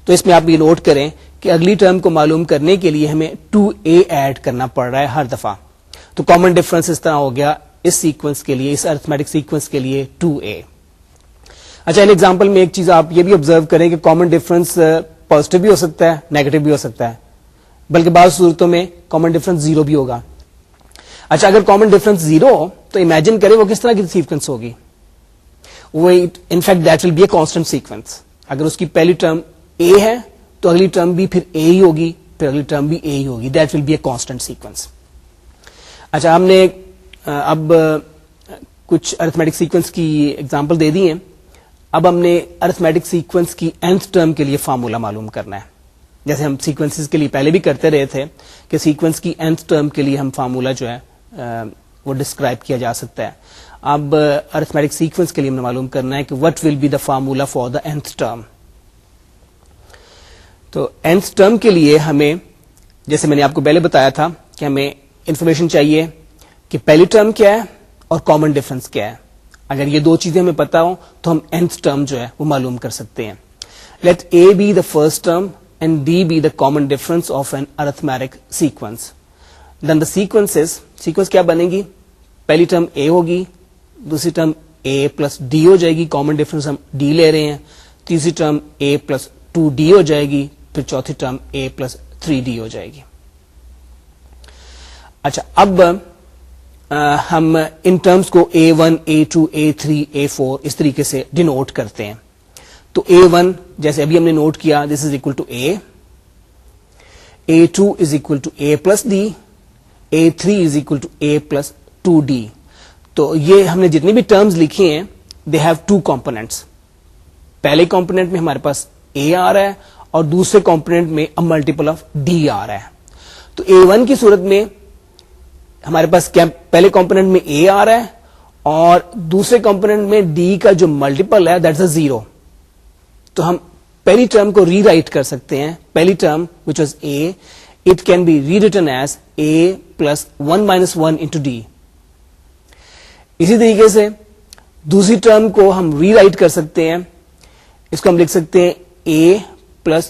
تو اس میں آپ یہ نوٹ کریں کہ اگلی ٹرم کو معلوم کرنے کے لیے ہمیں 2a ایڈ کرنا پڑ رہا ہے ہر دفعہ. تو کامن ڈفرنس اس طرح ہو گیا اس سیکوینس کے لیے, اس ارتھمیٹک سیکوینس کے لیے 2a. اچھا, ان ایگزامپل میں ایک چیز آپ یہ بھی آبزرو کریں کہ کامن ڈفرنس پازیٹیو بھی ہو سکتا ہے, نیگیٹو بھی ہو سکتا ہے, بلکہ بعض صورتوں میں کامن ڈفرنس 0 بھی ہوگا. اچھا, اگر کامن ڈفرنس 0 ہو تو امیجن کریں وہ کس طرح کی سیکوینس ہوگی. وہ in fact that will be a constant sequence. اگر اس کی پہلی ٹرم a ہے تو اگلی ٹرم بھی پھر a ہی ہوگی, پھر اگلی ٹرم بھی a ہی ہوگی. That will be a constant sequence. اچھا, ہم نے اب کچھ ارتھمیٹک سیکوینس کی ایگزامپل دے دی ہیں. اب ہم نے ارتھمیٹک سیکوینس کی nth ٹرم کے لیے فارمولا معلوم کرنا ہے, جیسے ہم سیکوینسز کے لیے پہلے بھی کرتے رہے تھے کہ سیکوینس کی nth ٹرم کے لیے ہم فارمولا جو ہے وہ ڈسکرائب کیا جا سکتا ہے. اب ارتھمیٹک سیکوینس کے لیے ہم نے معلوم کرنا ہے کہ what will be the formula for the nth term. تو nth ٹرم کے لیے ہمیں, جیسے میں نے آپ کو پہلے بتایا تھا کہ ہمیں انفارمیشن چاہیے کہ پہلی ٹرم کیا ہے اور کامن ڈفرنس کیا ہے. اگر یہ دو چیزیں ہمیں پتا ہوں تو ہم nth ٹرم جو ہے وہ معلوم کر سکتے ہیں. Let a be the first term and d be the common difference of an arithmetic sequence. Then the sequence کیا بنے گی, پہلی ٹرم a ہوگی, دوسری ٹرم a+d ہو جائے گی, کامن ڈفرنس ہم d لے رہے ہیں, تیسری ٹرم a+2d ہو جائے گی, پھر چوتھی ٹرم a+3d ہو جائے گی. اچھا, اب ہم ان ٹرمز کو A1, A2, A3, A4 اس طریقے سے ڈینوٹ کرتے ہیں. تو A1 جیسے ابھی ہم نے نوٹ کیا, this is equal to A, A2 is equal to A+D, A3 is equal to A+2D. تو یہ ہم نے جتنی بھی ٹرمز لکھی ہیں دے ہیو 2 کمپوننٹس. پہلے کمپوننٹ میں ہمارے پاس A آ رہا ہے اور دوسرے کمپوننٹ میں ملٹیپل آف D آ رہا ہے. تو A1 کی صورت میں ہمارے پاس کیا, پہلے کمپوننٹ میں A آ رہا ہے اور دوسرے کمپوننٹ میں D کا جو ملٹیپل ہے دیٹس 0. تو ہم پہلی ٹرم کو ری رائٹ کر سکتے ہیں. پہلی term which was A, it can be rewritten as A plus 1 minus 1 into D. اسی طریقے سے دوسری ٹرم کو ہم ری رائٹ کر سکتے ہیں. اس کو ہم لکھ سکتے ہیں A plus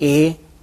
a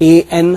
an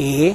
a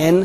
n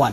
1.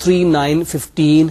3, 9, 15,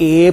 a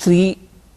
3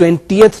20th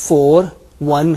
4, 1,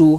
2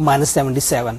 -77,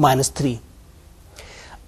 -3.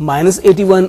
-81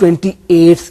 28th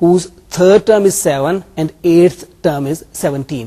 whose third term is 7 and 8th term is 17.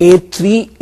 a3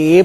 a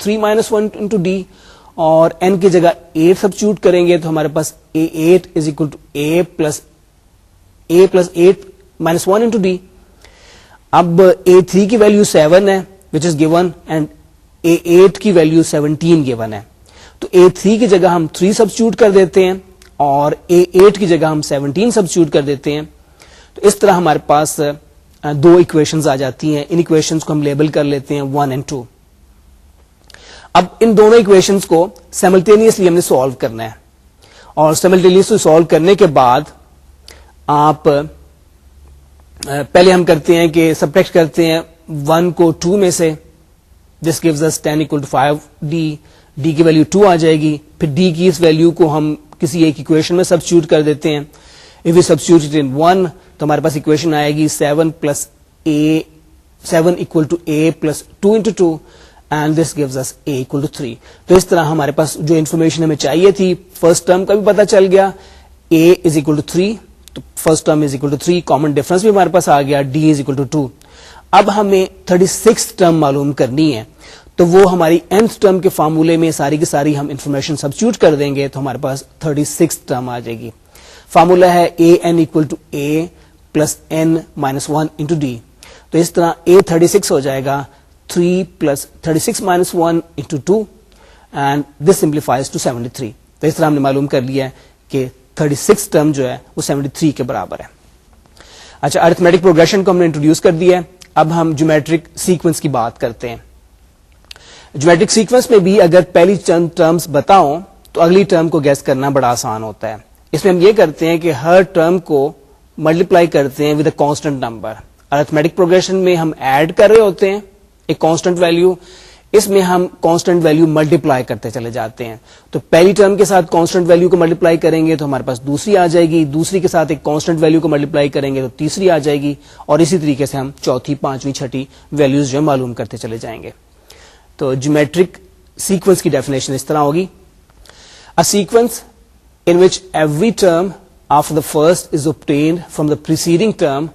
3 - 1 into d, اور n کی جگہ 8 سبسٹیوٹ کریں گے تو ہمارے پاس A8 is equal to A plus 8 minus 1 into d. اب A3 کی value 7 ہے which is given and A8 کی ویلیو 17 given ہے, تو A3 کی جگہ ہم 3 سبسٹیوٹ کر دیتے ہیں اور A8 کی جگہ ہم 17 سبسٹیوٹ کر دیتے ہیں. تو اس طرح ہمارے پاس دو ایکویشنز آ جاتی ہیں. ان ایکویشنز کو ہم لیبل کر لیتے ہیں 1 and 2. اب ان دونوں ایکویشنز کو سائملٹینیسلی ہم نے سالو کرنا ہے, اور سائملٹینیسلی سالو کرنے کے بعد آپ پہلے ہم کرتے ہیں کہ سبٹریکٹ کرتے ہیں 1 کو 2 میں سے. This gives us 10 equal to 5d. d کی ویلیو 2 آ جائے گی. پھر d کی اس ویلیو کو ہم کسی ایک ایکویشن میں سبسٹیوٹ کر دیتے ہیں. If we substitute it in 1 تو ہمارے پاس ایکویشن آئے گی 7 equal to a plus 2 into 2 and this gives us a equal to 3. تو اس طرح ہمارے پاس جو انفارمیشن ہمیں چاہیے تھی فرسٹ ٹرم کا بھی پتا چل گیا, a is equal to 3, تو first term is equal to 3, common difference بھی ہمارے پاس آ گیا, d is equal to 2. اب ہمیں 36 ٹرم معلوم کرنی ہے, تو وہ ہماری nth ٹرم کے فارمولے میں ساری کی ساری ہم انفارمیشن سبسٹیوٹ کر دیں گے تو ہمارے پاس 36 ٹرم آ جائے گی. فارمولا ہے an equal to a plus n minus 1 into d. تو اس طرح a 36 ہو جائے گا 3 plus 36 minus 1 into 2 and this simplifies to 73. تو اس طرح ہم نے معلوم کر لیا ہے کہ 36 ٹرم جو ہے وہ 73 کے برابر ہے. اچھا, ارتھمیٹک پروگریشن کو ہم نے انٹروڈیوس کر دیا ہے. اب ہم جیومیٹرک سیکوینس کی بات کرتے ہیں. جیومیٹرک سیکوینس میں بھی اگر پہلی چند ٹرمز بتاؤں تو اگلی ٹرم کو گیس کرنا بڑا آسان ہوتا ہے. اس میں ہم یہ کرتے ہیں کہ ہر ٹرم کو ملٹیپلائی کرتے ہیں with a constant number. Arithmetic progression میں ہم ایڈ کر رہے ہوتے ہیں ایک کانسٹنٹ ویلیو, اس میں ہم کانسٹنٹ ویلیو ملٹیپلائی کرتے چلے جاتے ہیں. تو پہلی ٹرم کے ساتھ کانسٹنٹ ویلیو کو ملٹیپلائی کریں گے تو ہمارے پاس دوسری آ جائے گی, دوسری کے ساتھ ایک کانسٹنٹ ویلیو کو ملٹیپلائی کریں گے تو تیسری آ جائے گی, اور اسی طریقے سے ہم چوتھی, پانچویں, چھٹی ویلیوز جو معلوم کرتے چلے جائیں گے. تو جیومیٹرک سیکوینس کی ڈیفینیشن اس طرح ہوگی: a sequence in which every term after the first is obtained from the preceding term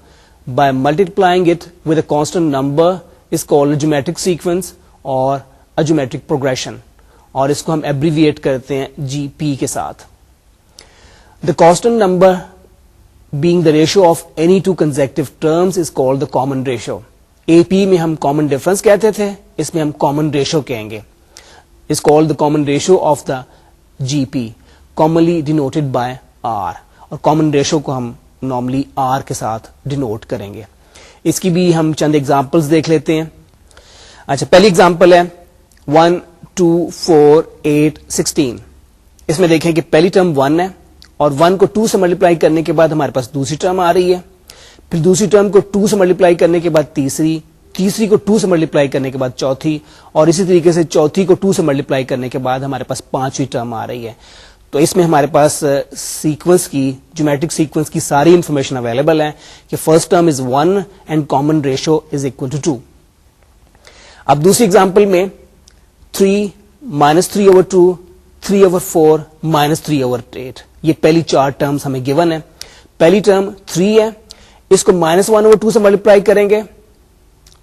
by multiplying it with a constant number is called a geometric sequence or a geometric progression, اور اس کو ہم abbreviate کرتے ہیں GP کے ساتھ. The constant number being the ratio of any two consecutive terms is called the common ratio. AP میں ہم common difference کہتے تھے, اس میں ہم common ratio کہیں گے. is called the common ratio of the GP, commonly denoted by R, اور common ratio کو ہم normally R کے ساتھ denote کریں گے. اس کی بھی ہم چند ایگزامپلس دیکھ لیتے ہیں. اچھا, پہلی ایگزامپل ہے 1 2 4 8 16. اس میں دیکھیں کہ پہلی ٹرم 1 ہے اور 1 کو 2 سے ملٹیپلائی کرنے کے بعد ہمارے پاس دوسری ٹرم آ رہی ہے, پھر دوسری ٹرم کو 2 سے ملٹیپلائی کرنے کے بعد تیسری, تیسری کو 2 سے ملٹیپلائی کرنے کے بعد چوتھی, اور اسی طریقے سے چوتھی کو 2 سے ملٹیپلائی کرنے کے بعد ہمارے پاس پانچویں ٹرم آ رہی ہے. تو اس میں ہمارے پاس سیکوینس کی, جیومیٹرک سیکوینس کی ساری انفارمیشن اویلیبل ہے کہ first term is 1 and common ratio is equal to 2. اب دوسری ایگزامپل میں 3 -3/2 3/4 -3/8, یہ پہلی چار ٹرمز ہمیں گیون ہے. پہلی ٹرم 3 ہے, اس کو -1/2 سے ملٹیپلائی کریں گے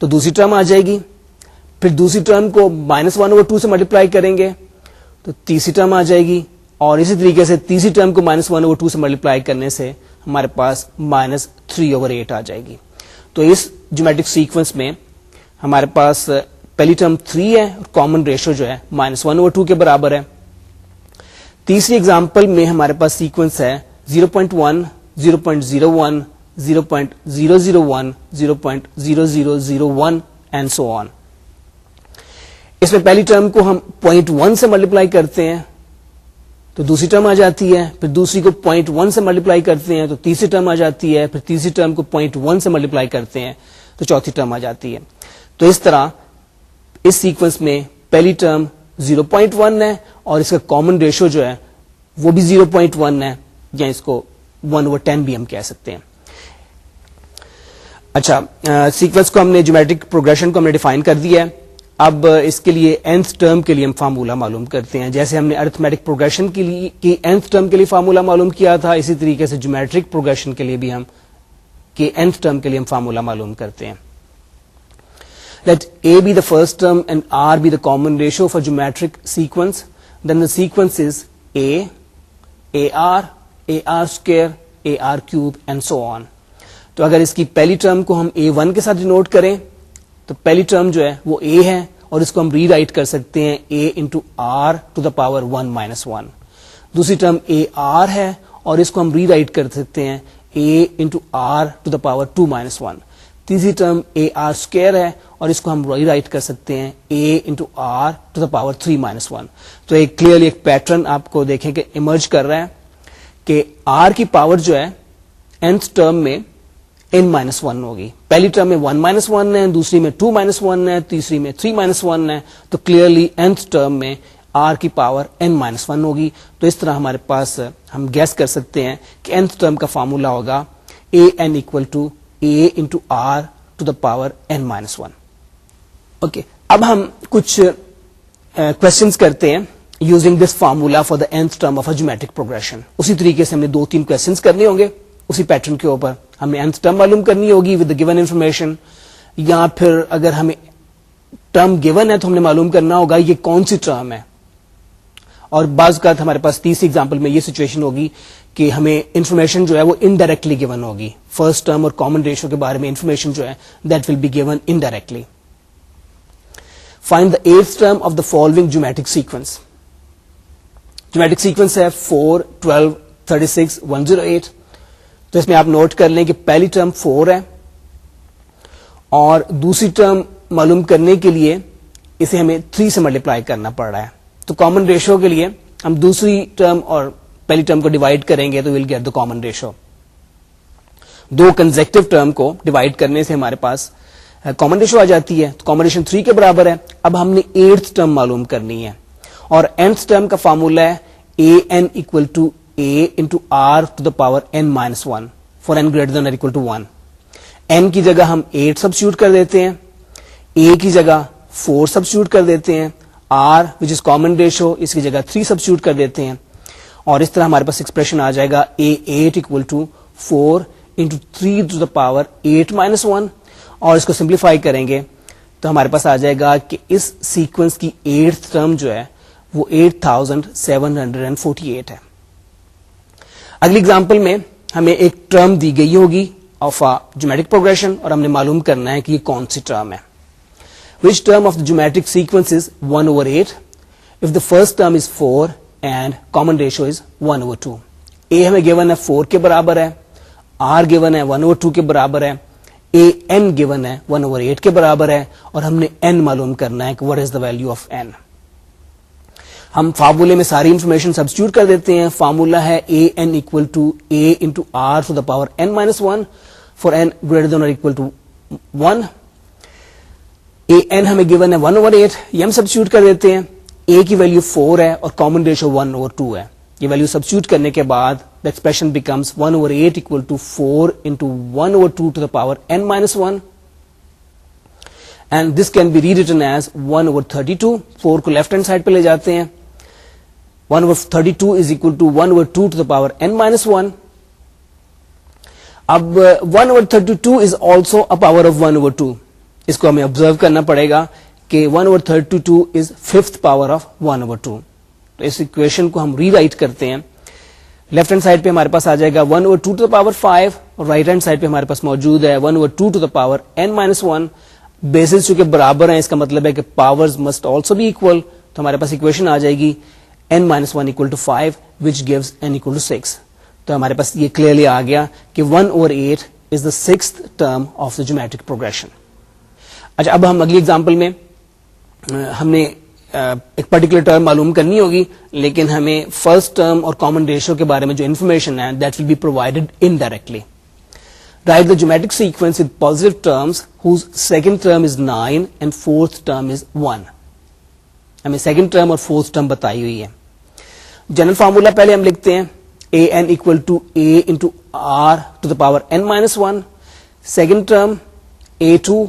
تو دوسری ٹرم آ جائے گی, پھر دوسری ٹرم کو -1/2 سے ملٹیپلائی کریں گے تو تیسری ٹرم آ جائے گی, اور اسی طریقے سے تیسری ٹرم کو -1/2 سے ملٹیپلائی کرنے سے ہمارے پاس -3/8 آ جائے گی. تو اس جیومیٹرک سیکوینس میں ہمارے پاس پہلی ٹرم 3 ہے اور کامن ریشو جو ہے -1/2 کے برابر ہے. تیسری ایگزامپل میں ہمارے پاس سیکوینس ہے 0.1 0.01 0.001 0.0001 اینڈ سو آن. اس میں پہلی ٹرم کو ہم 0.1 سے ملٹیپلائی کرتے ہیں تو دوسری ٹرم آ جاتی ہے, پھر دوسری کو 0.1 سے ملٹیپلائی کرتے ہیں تو تیسری ٹرم آ جاتی ہے, پھر تیسری ٹرم کو 0.1 سے ملٹیپلائی کرتے ہیں تو چوتھی ٹرم آ جاتی ہے. تو اس طرح اس سیکوینس میں پہلی ٹرم 0.1 ہے اور اس کا کامن ریشو جو ہے وہ بھی 0.1 ہے, یا اس کو 1/10 بھی ہم کہہ سکتے ہیں. اچھا, سیکوینس کو ہم نے جیومیٹرک پروگریشن کو ہم نے ڈیفائن کر دیا ہے. اب اس کے لیے nth ٹرم کے لیے ہم فارمولا معلوم کرتے ہیں. جیسے ہم نے ارتھمیٹک پروگریشن کے لیے کی nth ٹرم کے لیے فارمولا معلوم کیا تھا, اسی طریقے سے جیومیٹرک پروگریشن کے لیے بھی ہم nth ٹرم کے لیے ہم فارمولا معلوم کرتے ہیں. Let A be the first term and R be the common ratio of a geometric sequence. Then the sequence is A, AR, AR square, AR cube and so on. تو اگر اس کی پہلی ٹرم کو ہم A1 کے ساتھ denote کریں تو پہلی ٹرم جو ہے وہ A ہے اور اس کو ہم ری رائٹ کر سکتے ہیں A into R to the power 1 minus 1. دوسری ٹرم AR ہے اور اس کو ہم ری رائٹ کر سکتے ہیں A into R to the power 2 minus 1. تیسری ٹرم AR اسکوئر ہے اور اس کو ہم ری رائٹ کر سکتے ہیں A into R to the power 3 minus 1. تو ایک کلیئرلی ایک پیٹرن آپ کو دیکھیں کہ ایمرج کر رہا ہے کہ R کی پاور جو ہے nth ٹرم میں n مائنس 1 ہوگی. پہلی ٹرم میں 1 مائنس 1 ہے, دوسری میں 2 مائنس 1 ہے, تیسری میں 3 مائنس 1 ہے. تو کلیئرلی nth ٹرم میں R کی پاور n مائنس 1 ہوگی. تو اس طرح ہمارے پاس ہم گیس کر سکتے ہیں کہ nth ٹرم کا فارمولا ہوگا an equal to A into R to the power n minus 1. Okay, اب ہم کچھ کوشچنس کرتے ہیں using this formula for the nth term of a geometric progression. اسی طریقے سے ہم نے 2-3 کوشچنس کرنے ہوں گے اسی پیٹرن کے اوپر. ہمیں nth ٹرم معلوم کرنی ہوگی ود دا گیون انفارمیشن, یا پھر اگر ہمیں ٹرم گیون ہے تو ہم نے معلوم کرنا ہوگا یہ کون سی ٹرم ہے. اور بعض اوقات ہمارے پاس تیسری ایگزامپل میں یہ سچویشن ہوگی کہ ہمیں انفارمیشن جو ہے وہ انڈائریکٹلی گیون ہوگی. فرسٹ ٹرم اور کامن ریشو کے بارے میں انفارمیشن جو ہے that will be given indirectly. Find the eighth term of the following geometric sequence. Geometric sequence ہے 4, 12, 36, 108. تو اس میں آپ نوٹ کر لیں کہ پہلی ٹرم 4 ہے اور دوسری ٹرم معلوم کرنے کے لیے اسے ہمیں 3 سے ملٹیپلائی کرنا پڑ رہا ہے. تو کامن ریشو کے لیے ہم دوسری ٹرم اور پہلی ٹرم کو ڈیوائڈ کریں گے تو we'll get the common ratio. 2 consecutive term کو ڈیوائڈ کرنے سے ہمارے پاس کامن ریشو آ جاتی ہے. تو کامن ریشو 3 کے برابر ہے. اب ہم نے 8th ٹرم معلوم کرنی ہے اور nth ٹرم کا فارمولا ہے an equal to a into r to the power n minus 1 for n greater than or equal to 1. n کی جگہ ہم 8 سبسٹیوٹ کر دیتے ہیں, a کی جگہ 4 سبسٹیوٹ کر دیتے ہیں, r which is common ratio اس کی جگہ 3 سبسٹیوٹ کر دیتے ہیں اور اس طرح ہمارے پاس ایکسپریشن آ جائے گا a8 equal to 4 into 3 to the power 8 minus 1. اور اس کو سمپلیفائی کریں گے تو ہمارے پاس آ جائے گا کہ اس سیکوینس کی 8th ٹرم جو ہے وہ 8748 ہے. اگلی اگزامپل میں ہمیں ایک ٹرم دی گئی ہوگی آف اے جیومیٹرک پروگریشن اور ہم نے معلوم کرنا ہے کہ یہ کون سی ٹرم ہے. Which term of the geometric sequence is 1/8 if the first term is 4 and common ratio is 1/2. a ہمیں given ہے 4 کے برابر ہے, r given ہے 1/2 کے برابر ہے, an given ہے 1/8 کے برابر ہے اور ہم نے n معلوم کرنا ہے کہ what is the value of n. ہم فارمولے میں ساری انفارمیشن سبسٹیوٹ کر دیتے ہیں. فارمولا ہے an equal to a into r to the power n minus 1 for n greater than or equal to 1. an ہمیں given ہے 1/8, یہ ہم سبسٹیوٹ کر دیتے ہیں. a کی ویلیو 4 ہے اور کامن ریشو 1/2 ہے. یہ ویلیو سبسٹیوٹ کرنے کے بعد the expression becomes 1/8 equal to 4 into 1/2 to the power n minus 1. And this can be rewritten as 1/32. 4 کو لیفٹ ہینڈ سائڈ پہ لے جاتے ہیں. 1/32 is equal to 1/2 to the power n minus 1. اب 1/32 is also a power of 1/2. اس کو ہمیں observe کرنا پڑے گا کہ 1/32 is 5th power of 1/2. تو اس ایکویشن کو ہم ری رائٹ کرتے ہیں. لیفٹ ہینڈ سائڈ پہ ہمارے پاس آ جائے گا 1/2 to the power 5 اور رائٹ ہینڈ سائڈ پہ ہمارے پاس موجود ہے 1/2 to the power n minus 1. Bases چونکہ برابر ہیں اس کا مطلب ہے کہ powers must also be equal. تو ہمارے پاس اکویشن آ جائے گی n minus 1 equal to 5 which gives n equal to 6. تو ہمارے پاس یہ کلیئرلی آ گیا کہ 1/8 is the 6th term of the geometric progression. اچھا, اب ہم اگلی ایگزامپل میں ہم نے ایک پرٹیکولر ٹرم معلوم کرنی ہوگی لیکن ہمیں فرسٹ ٹرم اور کامن ریشو کے بارے میں جو انفارمیشن ہے that will be provided indirectly. Write the geometric sequence with positive terms whose second term is 9 and fourth term is 1. ہمیں سیکنڈ ٹرم اور فورتھ ٹرم بتائی ہوئی ہے. جنرل فارمولا پہلے ہم لکھتے ہیں an equal to a into r to the power n minus 1. Second term a2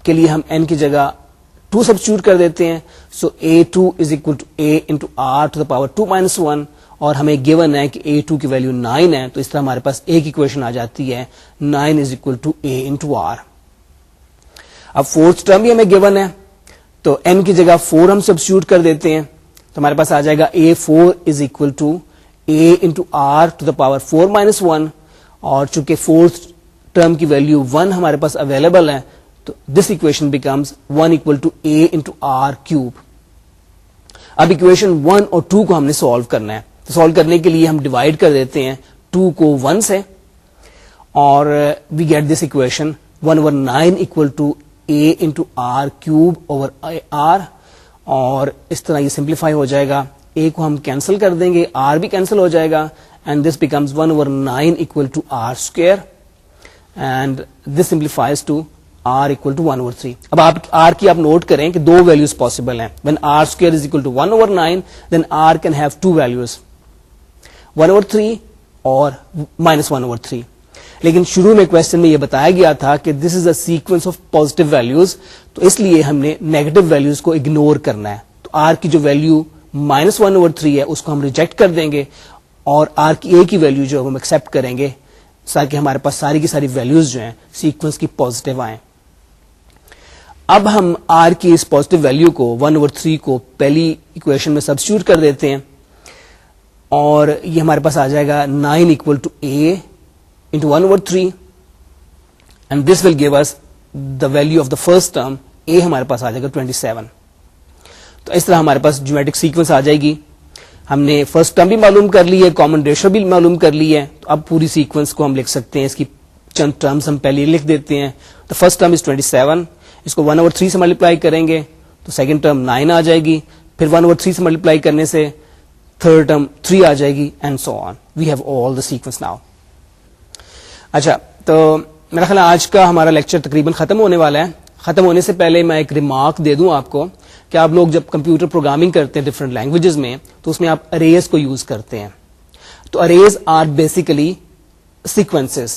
کے لیے ہم n کی جگہ 2 سبسٹیوٹ کر دیتے ہیں. سو a2 is equal to a into r to the power 2 minus 1 اور ہمیں گیون ہے کہ a2 کی ویلیو 9 ہے. تو اس طرح ہمارے پاس ایک ایکویشن آ جاتی ہے 9 is equal to a into r. اب فورتھ ٹرم بھی ہمیں گیون ہے تو n کی جگہ 4 ہم سبسٹیوٹ کر دیتے ہیں تو ہمارے پاس آ جائے گا A4 is equal to A into R to the power 4 minus 1, اور چونکہ فورتھ ٹرم کی ویلو 1 ہمارے پاس اویلیبل ہے تو this equation becomes 1 equal to A into R cube. اب اکویشن 1 اور 2 کو ہم نے سالو کرنا ہے, تو سالو کرنے کے لیے ہم ڈیوائڈ کر دیتے ہیں 2 کو 1 سے, اور we get this equation 1/9 equal to A into R cube over R, اور اس طرح یہ سمپلیفائی ہو جائے گا. A کو ہم کینسل کر دیں گے, R بھی کینسل ہو جائے گا, and this becomes 1/9 equal to R square, and this simplifies to R equal to 1/3. اب آپ R کی آپ نوٹ کریں کہ دو ویلیوز پاسبل ہیں. when R square is equal to 1/9 then R can have two values 1/3 اور -1/3. لیکن شروع میں کوشچن میں یہ بتایا گیا تھا کہ this is a sequence of positive values, تو اس لیے ہم نے نیگیٹو ویلیوز کو اگنور کرنا ہے. تو R کی جو ویلیو -1/3 ہے اس کو ہم ریجیکٹ کر دیں گے, اور R کی A کی ویلیو جو ہم ایکسپٹ کریں گے تاکہ ہمارے پاس ساری کی ساری ویلیوز جو ہیں سیکوینس کی پازیٹیو آئیں. اب ہم R کی اس پازیٹیو ویلیو کو 1/3 کو پہلی اکویشن میں سبسٹیوٹ کر دیتے ہیں, اور یہ ہمارے پاس آ جائے گا 9 equal to A into 1/3, and this will give us the value of the first term. A ہمارے پاس آ جائے گا 27. تو اس طرح ہمارے پاس جیومیٹرک سیکوینس آ جائے گی. ہم نے فرسٹ ٹرم بھی معلوم کر لی ہے, کامن ریشو بھی معلوم کر لی ہے, تو اب پوری سیکوینس کو ہم لکھ سکتے ہیں. اس کی چند ٹرمز ہم پہلے لکھ دیتے ہیں. تو فرسٹ ٹرم از 27, اس کو 1/3 سے ملٹیپلائی کریں گے تو سیکنڈ ٹرم 9 آ جائے گی, پھر 1/3 سے ملٹیپلائی کرنے سے تھرڈ ٹرم 3 آ جائے گی, and so on. We have all the sequence now. اچھا, تو میرا خیال ہے آج کا ہمارا لیکچر تقریباً ختم ہونے والا ہے. ختم ہونے سے پہلے میں ایک ریمارک دے دوں آپ کو کہ آپ لوگ جب کمپیوٹر پروگرامنگ کرتے ہیں ڈفرینٹ لینگویجز میں تو اس میں آپ اریز کو یوز کرتے ہیں. تو اریز آر بیسیکلی سیکوینسز.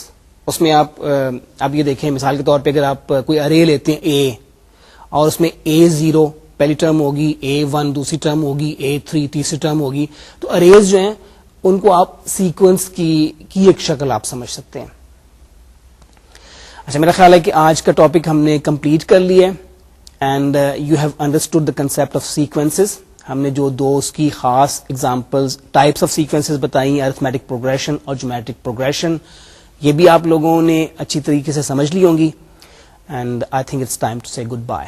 اس میں آپ یہ دیکھیں مثال کے طور پہ اگر آپ کوئی ارے لیتے ہیں A, اور اس میں A0 پہلی ٹرم ہوگی, A1 دوسری ٹرم ہوگی, A3 تیسری ٹرم ہوگی, تو اریز جو ہیں ان کو آپ سیکوینس کی ایک شکل آپ سمجھ سکتے ہیں. اچھا, میرا خیال ہے کہ آج کا ٹاپک ہم نے کمپلیٹ کر لیا ہے, and you have understood the concept of sequences. ہم نے جو دو اس کی خاص ایگزامپلز ٹائپس آف سیکوینسز بتائیں, ارتھمیٹک پروگریشن اور جیومیٹرک پروگریشن, یہ بھی آپ لوگوں نے اچھی طریقے سے سمجھ لی ہوں گی. And I think it's time to say good bye.